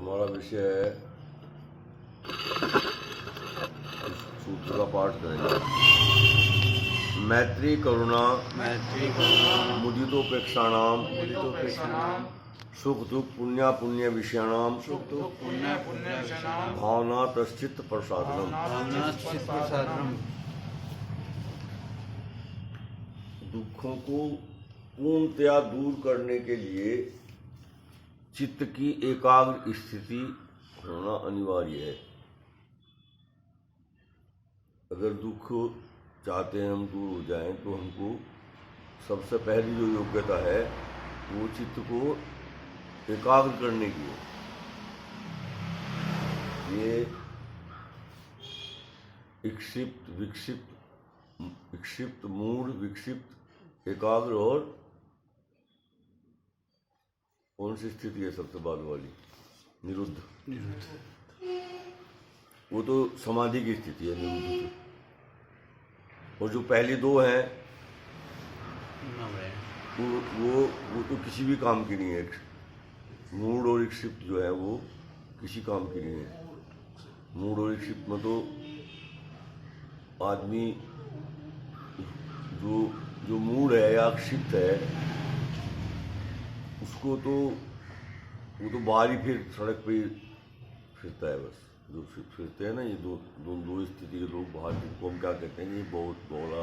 हमारा विषय है, इस सूत्र का पाठ करेंगे। मैत्री करुणा मुदितोपेक्षाणाम सुख दुख पुण्य पुण्य विषयाणाम भावना तश्चित्त प्रसादनम। दुखों को पूर्णतया दूर करने के लिए चित्त की एकाग्र स्थिति होना अनिवार्य है। अगर दुख चाहते हैं हम दूर हो जाएं तो हमको सबसे पहली जो योग्यता है वो चित्त को एकाग्र करने की है। ये विक्षिप्त मूढ़ विक्षिप्त एकाग्र और कौन सी स्थिति है सबसे बाद वाली? निरुद्ध। वो तो समाधि की स्थिति है, निरुद्ध की। और जो पहली दो हैं वो तो किसी भी काम की नहीं है। मूढ़ और विक्षिप्त जो है वो किसी काम की नहीं है। मूढ़ और विक्षिप्त में तो आदमी जो मूढ़ है या क्षिप्त है उसको तो वो तो बाहर ही फिर सड़क पे फिरता है। बस जो फिरते हैं ना, ये दो स्थिति के लोग बाहर, जिनको हम क्या कहते हैं, ये बहुत बोला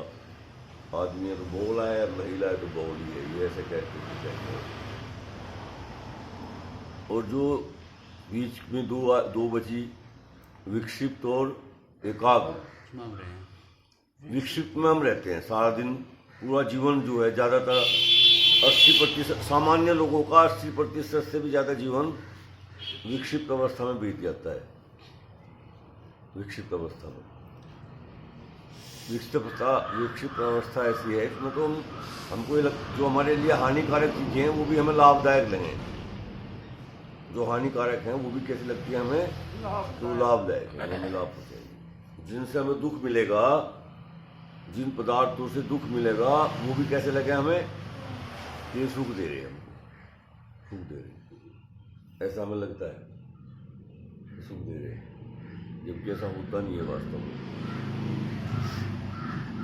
आदमी है तो बोला है, महिला है तो बोली है, ये ऐसे कहते हैं। और जो बीच में दो बची विक्षिप्त और एकाग्र, विक्षिप्त में हम रहते हैं सारा दिन। पूरा जीवन जो है ज़्यादातर 80% सामान्य लोगों का 80% से भी ज़्यादा जीवन विक्षिप्त अवस्था में बीत जाता है। विक्षिप्त अवस्था में विक्षिप्त अवस्था ऐसी है इसमें तो हमको जो हमारे लिए हानिकारक चीज़ें हैं वो भी हमें लाभदायक लगें। जो हानिकारक हैं वो भी कैसी लगती है हमें? तो लाभदायक है, हमें लाभ पहुँचाएगी। जिनसे हमें दुख मिलेगा, जिन पदार्थों से दुख मिलेगा वो भी कैसे लगे हमें? ये सुख दे रहे हैं, हमको सुख दे रहे हैं, ऐसा हमें लगता है सुख दे रहे हैं, जबकि ऐसा होता नहीं है वास्तव में।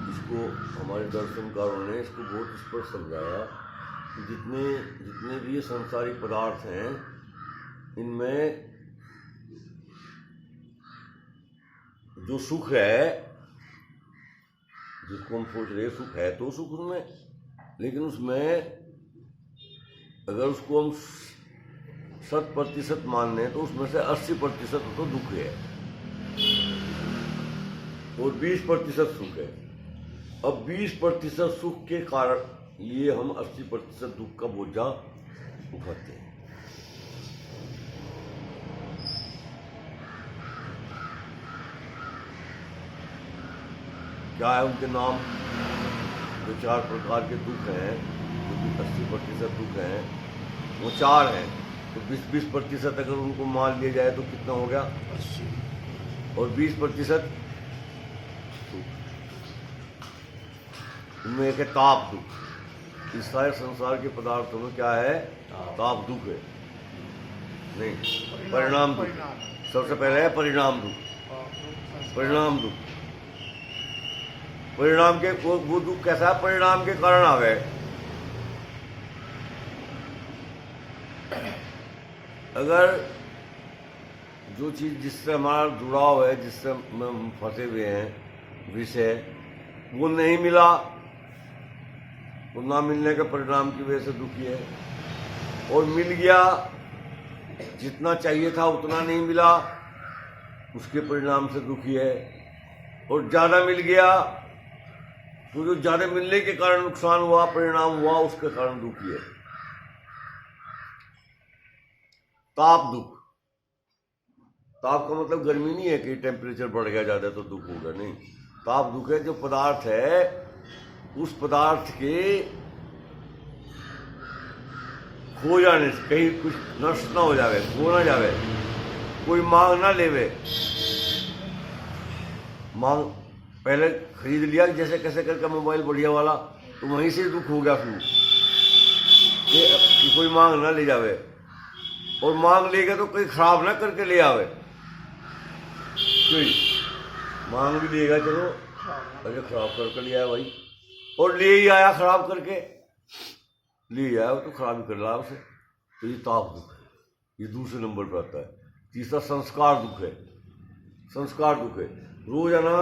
इसको हमारे दर्शनकारों ने इसको बहुत स्पष्ट समझाया कि जितने भी ये सांसारिक पदार्थ हैं इनमें जो सुख है, जिसको हम सोच रहे सुख है तो सुख उसमें, लेकिन उसमें अगर उसको हम 100% मान लें तो उसमें से 80% तो दुख है और 20% सुख है। अब 20% सुख के कारण लिए हम 80% दुख का बोझा उठाते हैं। क्या है उनके नाम? जो 4 प्रकार के दुख हैं, जो 80% दुख हैं, वो 4 हैं। तो 20% अगर उनको मान लिया जाए तो कितना हो गया? 80। और 20% उनमें एक है ताप दुख। इस सारे संसार के पदार्थों में क्या है? ताप दुख है, नहीं परिणाम दुख। सबसे पहले है परिणाम दुख। परिणाम के वो दुख कैसा है? परिणाम के कारण आ गए। अगर जो चीज़ जिससे हमारा जुड़ाव है, जिससे हम फंसे हुए हैं, विषय, वो नहीं मिला, वो ना मिलने के परिणाम की वजह से दुखी है। और मिल गया, जितना चाहिए था उतना नहीं मिला, उसके परिणाम से दुखी है। और ज़्यादा मिल गया तो जो ज़्यादा मिलने के कारण नुकसान हुआ, परिणाम हुआ, उसके कारण दुखी है। ताप दुख। ताप का मतलब गर्मी नहीं है कि टेम्परेचर बढ़ गया ज़्यादा तो दुख होगा, नहीं। ताप दुख है जो पदार्थ है उस पदार्थ के खो जाने से, कहीं कुछ नष्ट ना हो जावे, खो ना जावे, कोई मांग ना लेवे। मांग पहले खरीद लिया जैसे कैसे करके मोबाइल बढ़िया वाला, तो वहीं से दुख हो गया शुरू कि कोई मांग ना ले जावे। और मांग लेगा तो कहीं खराब ना करके ले आवे। कोई मांग भी लेगा चलो, अरे खराब करके ले आया भाई, और ले ही आया खराब करके, ले आया तो खराब ही कर रहा उसे। तो ये ताप दुख है, ये दूसरे नंबर पर आता है। तीसरा संस्कार दुख है। संस्कार दुख है, रोजाना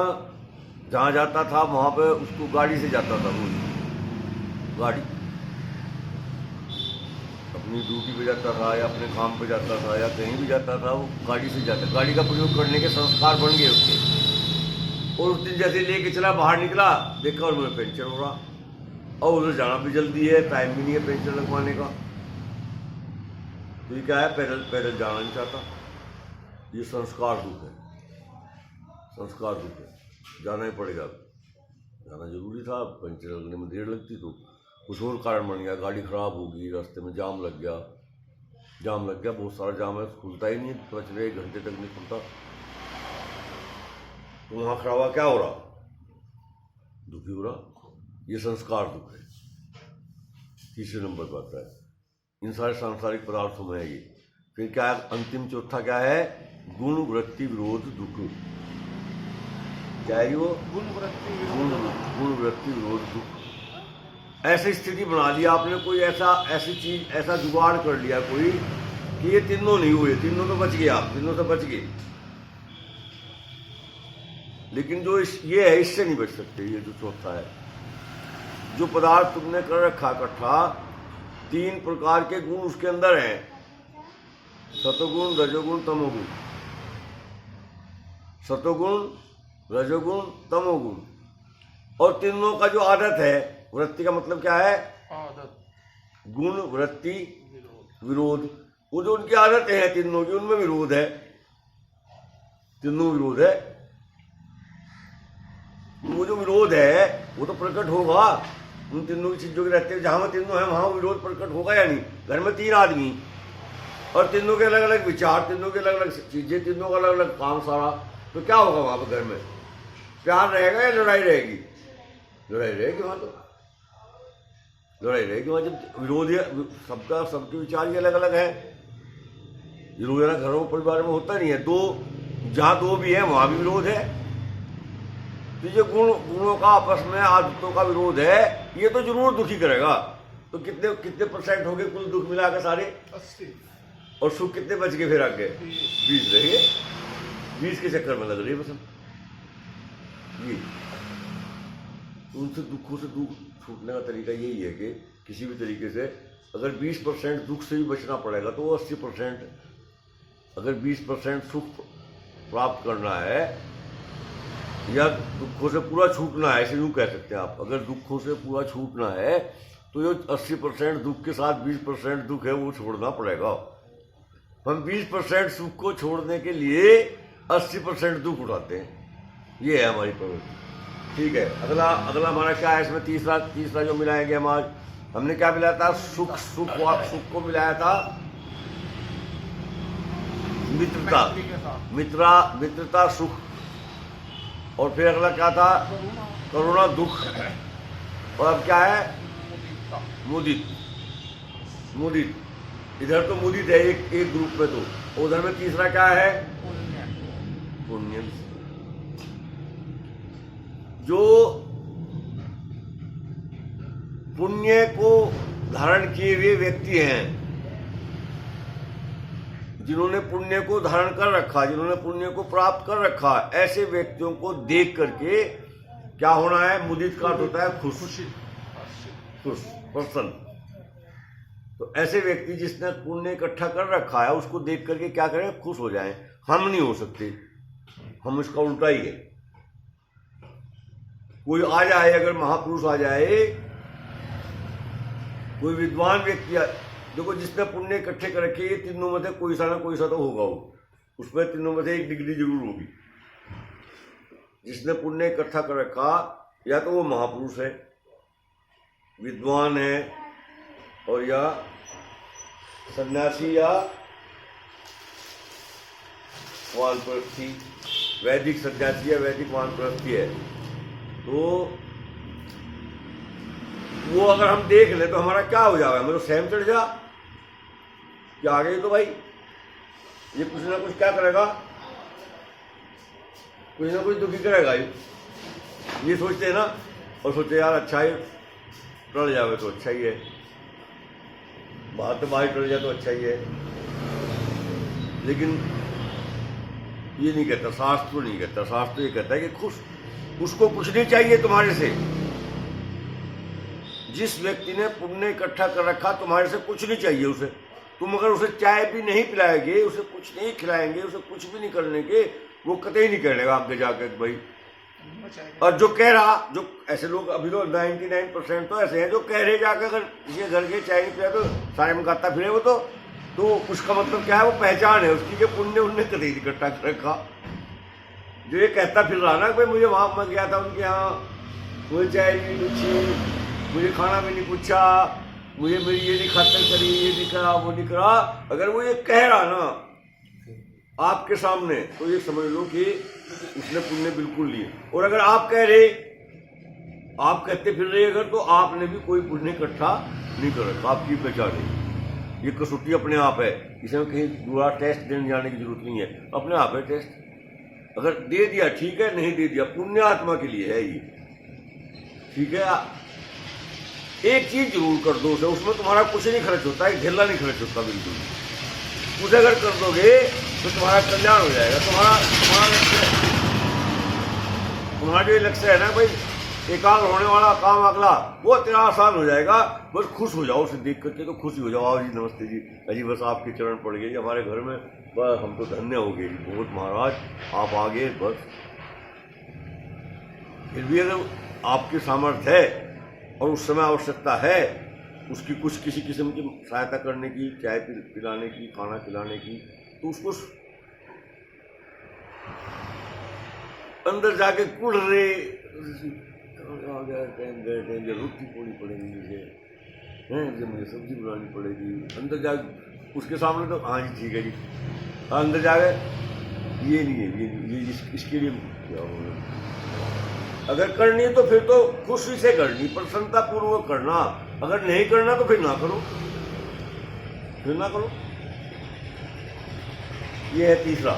जहाँ जाता था वहाँ पे उसको गाड़ी से जाता था, रोज गाड़ी, अपनी ड्यूटी पे जाता था या अपने काम पे जाता था या कहीं भी जाता था, वो गाड़ी से जाता, गाड़ी का प्रयोग करने के संस्कार बन गए उसके। और उस दिन जैसे लेके चला, बाहर निकला, देखा और मेरा पंचर हो रहा, और उधर जाना भी जल्दी है, टाइम भी नहीं है पंचर लगवाने का। तो ये क्या है, पैदल पैदल जाना नहीं चाहता। ये संस्कार दुख है, संस्कार दुख है। जाना ही पड़ेगा, जाना जरूरी था, पंचर लगने में देर लगती तो कुछ और कारण बन गया, गाड़ी खराब होगी, रास्ते में जाम लग गया, जाम लग गया, बहुत सारा जाम है, खुलता ही नहीं, बच रहे 1 घंटे तक नहीं खुलता। तो वहाँ खड़ा हुआ क्या हो रहा, दुखी हो रहा। ये संस्कार दुख है, तीसरे नंबर पर आता है। इन सारे सांसारिक पदार्थों में है ये। फिर क्या है, अंतिम चौथा क्या है, गुण वृत्ति विरोध दुख। क्या है वो, गुण वृत्ति विरोध दुख। ऐसी स्थिति बना लिया आपने, कोई ऐसी चीज, ऐसा जुगाड़ कर लिया कोई कि ये तीनों नहीं हुए, तीनों तो बच गए, आप तीनों तो बच गए, लेकिन जो ये है इससे नहीं बच सकते। ये जो चौथा है, जो पदार्थ तुमने कर रखा इकट्ठा, 3 प्रकार के गुण उसके अंदर हैं, सतोगुण, रजोगुण, तमोगुण। सतोगुण, रजोगुण, तमोगुण। और तीनों का जो आदत है, वृत्ति का मतलब क्या है, आदत, गुण वृत्ति विरोध। वो जो उनकी आदतें हैं तीनों की, उनमें विरोध है, तीनों विरोध है। वो जो विरोध है वो तो प्रकट होगा उन तीनों की चीजों के रहते हैं। जहां में तीनों है वहां विरोध प्रकट होगा या नहीं। घर में 3 आदमी और तीनों के अलग अलग विचार, तीनों के अलग अलग चीजें, तीनों का अलग अलग काम सारा, तो क्या होगा वहां पर? घर में प्यार रहेगा या लड़ाई रहेगी? लड़ाई रहेगी वहां, तो लड़ाई रहेगी वहां। जब विरोध है, सबका सबके विचार ही अलग अलग है। ये रोजाना घरों परिवार में होता नहीं है। जहां 2 भी है वहां भी विरोध है। तो ये गुणों का आपस में, आदतों का विरोध है, ये तो जरूर दुखी करेगा। तो कितने % हो गए कुल दुख मिला के सारे? 80। और सुख कितने बच गए फिर आगे? 20 रह गए। 20 के चक्कर में लग रही है बस ये। उनसे दुखों से दुख छूटने का तरीका यही है कि किसी भी तरीके से अगर 20% दुख से भी बचना पड़ेगा तो 80%, अगर 20% सुख प्राप्त करना है या दुखों से पूरा छूटना है, ऐसे यूँ कह सकते हैं आप। अगर दुखों से पूरा छूटना है तो जो 80% दुख के साथ 20% दुख है वो छोड़ना पड़ेगा। हम 20% सुख को छोड़ने के लिए 80% दुख उठाते हैं। ये है हमारी प्रवृत्ति। ठीक है, अगला हमारा क्या है इसमें? तीसरा जो मिलाएंगे हम आज, हमने क्या मिलाया था? सुख को मिलाया था मित्रता सुख। और फिर अगला क्या था? करुणा दुख। और अब क्या है? मुदित। इधर तो मुदित है एक ग्रुप में, तो उधर में तीसरा क्या है? पुण्य। जो पुण्य को धारण किए हुए व्यक्ति हैं, जिन्होंने पुण्य को धारण कर रखा, जिन्होंने पुण्य को प्राप्त कर रखा, ऐसे व्यक्तियों को देख करके क्या होना है? मुदित का अर्थ होता है खुश, प्रसन्न। तो ऐसे व्यक्ति जिसने पुण्य इकट्ठा कर रखा है, उसको देख करके क्या करें? खुश हो जाएं। हम नहीं हो सकते, हम इसका उल्टा ही है। कोई आ जाए, अगर महापुरुष आ जाए, कोई विद्वान व्यक्ति, देखो जिसने पुण्य इकट्ठे कर रखे, ये तीनों में से कोई सा ना कोई सा तो होगा, वो उसमें तीनों में से 1 डिग्री जरूर होगी। जिसने पुण्य इकट्ठा कर रखा, या तो वो महापुरुष है, विद्वान है, और या सन्यासी या वानप्रस्थी, वैदिक सन्यासी या वैदिक वानप्रस्थी है। तो वो अगर हम देख ले तो हमारा क्या हो जाएगा? हमें तो सहम चढ़ जा। कि आगे तो भाई ये कुछ ना कुछ क्या करेगा, कुछ ना कुछ दुखी करेगा। ये सोचते हैं ना, और सोचते यार अच्छा ही टल जावे तो अच्छा ही है, बाहर तो बाहर टल जाए तो अच्छा ही है। लेकिन ये नहीं कहता शास्त्र, नहीं कहता शास्त्र, ये कहता है कि उसको कुछ नहीं चाहिए तुम्हारे से। जिस व्यक्ति ने पुण्य इकट्ठा कर रखा, तुम्हारे से कुछ नहीं चाहिए उसे। तुम अगर उसे चाय भी नहीं पिलाएंगे, उसे कुछ नहीं खिलाएंगे, उसे कुछ भी नहीं करने के, वो कतई नहीं करेगा आगे जाकर भाई। और जो कह रहा, जो ऐसे लोग अभी तो 99% तो ऐसे हैं जो कह रहे जाकर अगर किसी घर के चाय नहीं पिला तो सारे में गाता फिरे वो तो उसका मतलब क्या है, वो पहचान है उसकी कि पुण्य उनने कतई इकट्ठा कर रखा। जो ये कहता फिर रहा ना भाई मुझे वहां मैं गया था उनके यहाँ, मुझे चाय नहीं पूछी, मुझे खाना भी नहीं पूछा, मुझे मेरी ये नहीं खातर करी, ये नहीं करा, वो नहीं करा, अगर वो ये कह रहा ना आपके सामने तो ये समझ लो कि उसने पुण्य बिल्कुल लिए। और अगर आप कह रहे, आप कहते फिर रहे अगर, तो आपने भी कोई पुण्य इकट्ठा नहीं कर रखा, आपकी पहचान है। ये कसौटी अपने आप है, इसमें कहीं दूसरा टेस्ट देने जाने की जरूरत नहीं है, अपने आप है टेस्ट। अगर दे दिया ठीक है, नहीं दे दिया पुण्य आत्मा के लिए है ये, ठीक है। एक चीज जरूर कर दो उसे, उसमें तुम्हारा कुछ नहीं खर्च होता, एक ढेला नहीं खर्च होता बिल्कुल। उसे अगर कर दोगे तो तुम्हारा कल्याण हो जाएगा। तुम्हारा जो लक्ष्य है ना भाई, एकाग्र होने वाला काम अगला, वो तेरा आसान हो जाएगा। बस खुश हो जाओ उसे देख करके, तो खुश हो जाओ। आओ जी नमस्ते जी, अजी बस आपके चरण पड़ गए जी हमारे घर में, बस हम तो धन्य हो गए जी, बहुत महाराज आप आ गए। बस फिर भी अगर आपकी सामर्थ्य है और उस समय आवश्यकता है उसकी कुछ किसी किस्म की सहायता करने की, चाय पिलाने की, खाना खिलाने की, तो उसको अंदर जाके कुड़ रहे रोटी पोड़ी पड़ेगी मुझे सब्जी बनानी पड़ेगी, अंदर जाके उसके सामने तो हाँ जी ठीक है जी, अंदर जाके ये नहीं है, ये इसके लिए क्या होगा। अगर करनी है तो फिर तो खुशी से करनी, प्रसन्नता पूर्वक करना। अगर नहीं करना तो फिर ना करो, फिर ना करो। ये है तीसरा,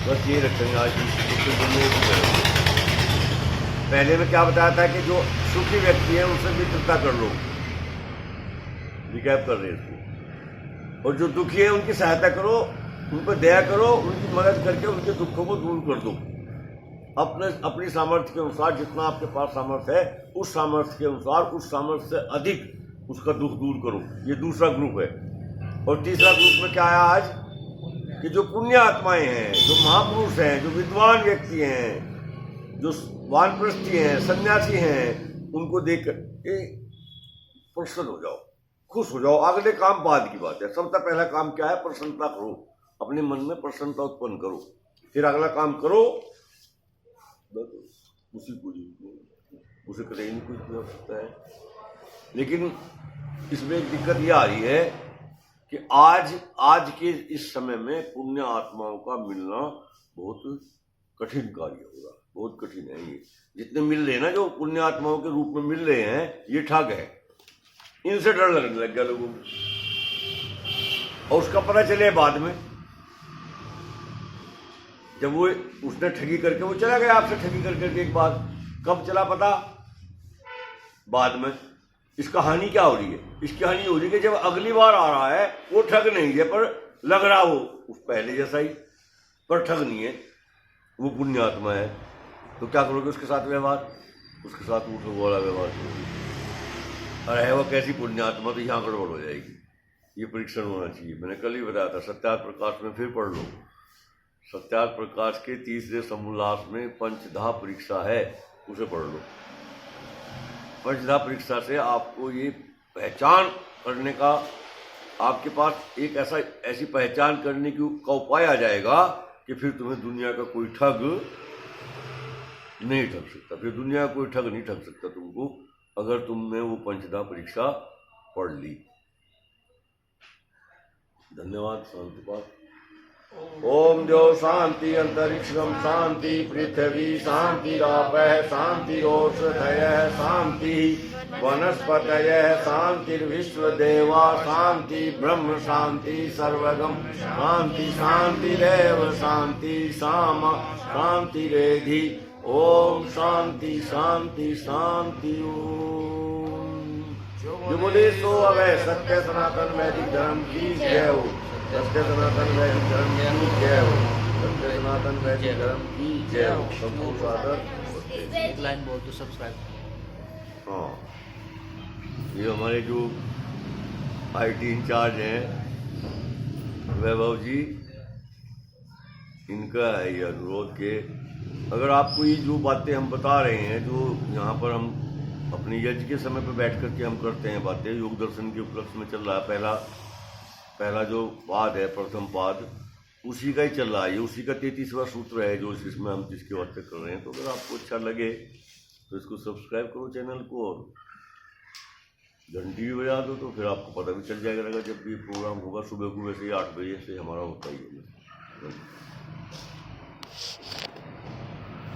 बस ये रखेंगे आज पहले में क्या बताया था कि जो सुखी व्यक्ति है उनसे मित्रता कर लो, रिकैप कर रहे हैं इसको। और जो दुखी है उनकी सहायता करो, उन पर दया करो, उनकी मदद करके उनके दुखों को दूर कर दो। अपनी सामर्थ्य के अनुसार, जितना आपके पास सामर्थ्य है उस सामर्थ्य के अनुसार, उस सामर्थ्य से अधिक उसका दुख दूर करो। ये दूसरा ग्रुप है। और तीसरा ग्रुप में क्या आया आज कि जो पुण्य आत्माएं हैं, जो महापुरुष हैं, जो विद्वान व्यक्ति हैं, जो वानप्रस्थी हैं, सन्यासी हैं, उनको देख कर प्रसन्न हो जाओ, खुश हो जाओ। अगले काम बाद की बात है। सबसे पहला काम क्या है? प्रसन्नता करो, अपने मन में प्रसन्नता उत्पन्न करो, फिर अगला काम करो। उसी को उसे कहीं नहीं कुछ हो सकता है। लेकिन इसमें एक दिक्कत यह आ रही है कि आज के इस समय में पुण्य आत्माओं का मिलना बहुत कठिन कार्य होगा, बहुत कठिन है। ये जितने मिल रहे हैं ना, जो पुण्य आत्माओं के रूप में मिल रहे हैं, ये ठग है। इनसे डर लगने लग गया लोगों को, और उसका पता चले बाद में, जब वो उसने ठगी करके वो चला गया आपसे, ठगी करके एक बार। कब चला पता? बाद में। इसका हानि क्या हो रही है? इसकी हानि हो रही है कि जब अगली बार आ रहा है वो ठग नहीं है, पर लग रहा वो उस पहले जैसा ही, पर ठग नहीं है, वो पुण्य आत्मा है। तो क्या करोगे उसके साथ व्यवहार? उसके साथ उठ वाला व्यवहार करोगे। और है वो कैसी पुण्य आत्मा, तो यहाँ गड़बड़ हो जाएगी। ये परीक्षण होना चाहिए। मैंने कल ही बताया था, सत्यार्थ प्रकाश में फिर पढ़ लो। सत्यार्थ प्रकाश के तीसरे समोल्लास में पंचधा परीक्षा है, उसे पढ़ लो। पंचधा परीक्षा से आपको ये पहचान करने का, आपके पास एक ऐसी पहचान करने का उपाय आ जाएगा कि फिर तुम्हें दुनिया का कोई ठग नहीं ठग सकता। फिर दुनिया का कोई ठग नहीं ठग सकता तुमको, अगर तुमने वो पंचधा परीक्षा पढ़ ली। धन्यवाद। शांतिपाठ। ओम द्यो शांति अंतरिक्षम शांति पृथ्वी शांतिरापः शांतिरोषधयः शांति वनस्पतयः शांतिर्विश्वदेवा शांति ब्रह्म शांति सर्वगम शांति शांतिरेव शांति सामा शांतिरेधि ओम शांति शांति शांति ओम। जो बोले सो अवै सत्य सनातन वैदिक धर्म की जय हो। सत्य सनातन वैदिक धर्म की जय हो। सत्य सनातन वैदिक धर्म की जय हो। सबको सादर एक लाइन बोल तो सब्सक्राइब। हाँ, ये हमारे जो IT इंचार्ज हैं वैभव जी, इनका है ये अनुरोध के अगर आपको ये जो बातें हम बता रहे हैं, जो यहाँ पर हम अपने यज्ञ के समय पर बैठ करके हम करते हैं बातें, योग दर्शन के उपलक्ष्य में चल रहा है पहला जो पाद है, प्रथम पाद, उसी का ही चल रहा है। ये उसी का 33वां सूत्र है जो इसमें हम जिसकी बातें कर रहे हैं। तो अगर आपको अच्छा लगे तो इसको सब्सक्राइब करो चैनल को और घंटी भी बजा दो, तो फिर आपको पता भी चल जाएगा जब भी प्रोग्राम होगा। सुबह को वैसे ही 8 बजे से हमारा होता ही है।